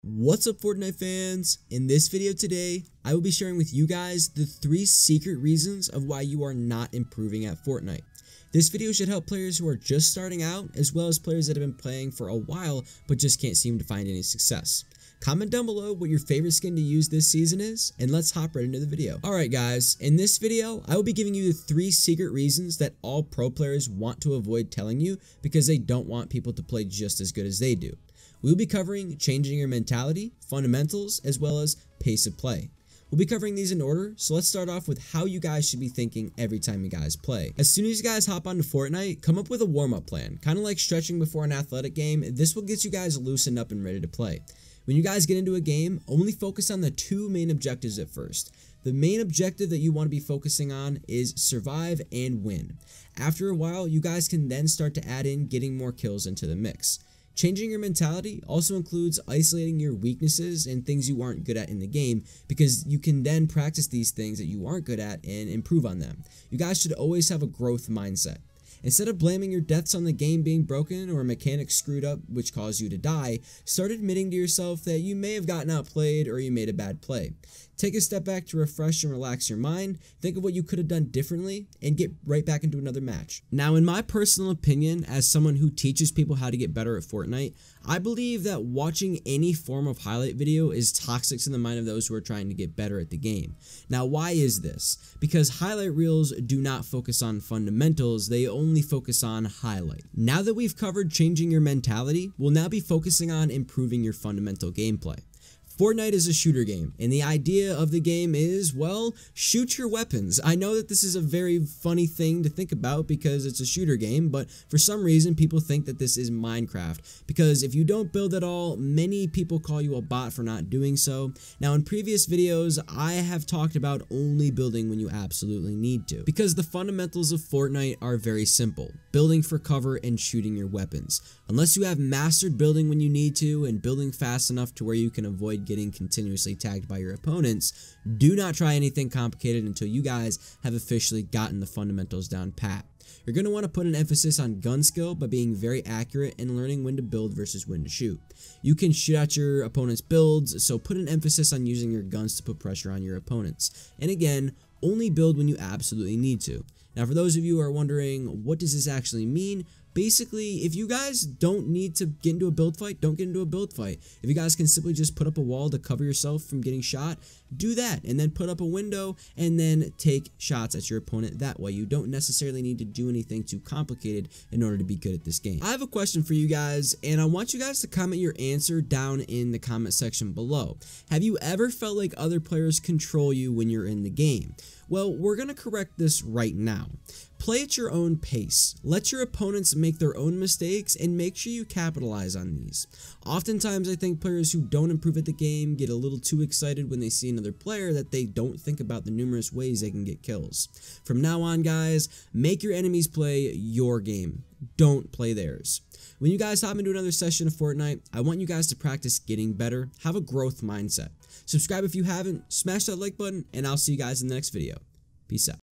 What's up, Fortnite fans? In this video today, I will be sharing with you guys the 3 secret reasons of why you are not improving at Fortnite. This video should help players who are just starting out, as well as players that have been playing for a while but just can't seem to find any success. Comment down below what your favorite skin to use this season is, and let's hop right into the video. Alright guys, in this video, I will be giving you the 3 secret reasons that all pro players want to avoid telling you because they don't want people to play just as good as they do. We'll be covering changing your mentality, fundamentals, as well as pace of play. We'll be covering these in order, so let's start off with how you guys should be thinking every time you guys play. As soon as you guys hop onto Fortnite, come up with a warm-up plan. Kind of like stretching before an athletic game, this will get you guys loosened up and ready to play. When you guys get into a game, only focus on the 2 main objectives at first. The main objective that you want to be focusing on is survive and win. After a while, you guys can then start to add in getting more kills into the mix. Changing your mentality also includes isolating your weaknesses and things you aren't good at in the game, because you can then practice these things that you aren't good at and improve on them. You guys should always have a growth mindset. Instead of blaming your deaths on the game being broken or a mechanic screwed up which caused you to die, start admitting to yourself that you may have gotten outplayed or you made a bad play. Take a step back to refresh and relax your mind, think of what you could have done differently, and get right back into another match. Now, in my personal opinion, as someone who teaches people how to get better at Fortnite, I believe that watching any form of highlight video is toxic to the mind of those who are trying to get better at the game. Now, why is this? Because highlight reels do not focus on fundamentals, they only focus on highlight. Now that we've covered changing your mentality, we'll now be focusing on improving your fundamental gameplay. Fortnite is a shooter game, and the idea of the game is, well, shoot your weapons. I know that this is a very funny thing to think about because it's a shooter game, but for some reason people think that this is Minecraft, because if you don't build at all, many people call you a bot for not doing so. Now, in previous videos, I have talked about only building when you absolutely need to, because the fundamentals of Fortnite are very simple: building for cover and shooting your weapons. Unless you have mastered building when you need to and building fast enough to where you can avoid getting continuously tagged by your opponents, do not try anything complicated until you guys have officially gotten the fundamentals down pat. You're going to want to put an emphasis on gun skill by being very accurate and learning when to build versus when to shoot. You can shoot at your opponent's builds, so put an emphasis on using your guns to put pressure on your opponents. And again, only build when you absolutely need to. Now, for those of you who are wondering, what does this actually mean? Basically, if you guys don't need to get into a build fight, don't get into a build fight. If you guys can simply just put up a wall to cover yourself from getting shot, do that, and then put up a window and then take shots at your opponent that way. You don't necessarily need to do anything too complicated in order to be good at this game. I have a question for you guys, and I want you guys to comment your answer down in the comment section below. Have you ever felt like other players control you when you're in the game? Well, we're going to correct this right now. Play at your own pace. Let your opponents make their own mistakes and make sure you capitalize on these. Oftentimes, I think players who don't improve at the game get a little too excited when they see another player that they don't think about the numerous ways they can get kills. From now on, guys, make your enemies play your game. Don't play theirs. When you guys hop into another session of Fortnite, I want you guys to practice getting better. Have a growth mindset. Subscribe if you haven't, smash that like button, and I'll see you guys in the next video. Peace out.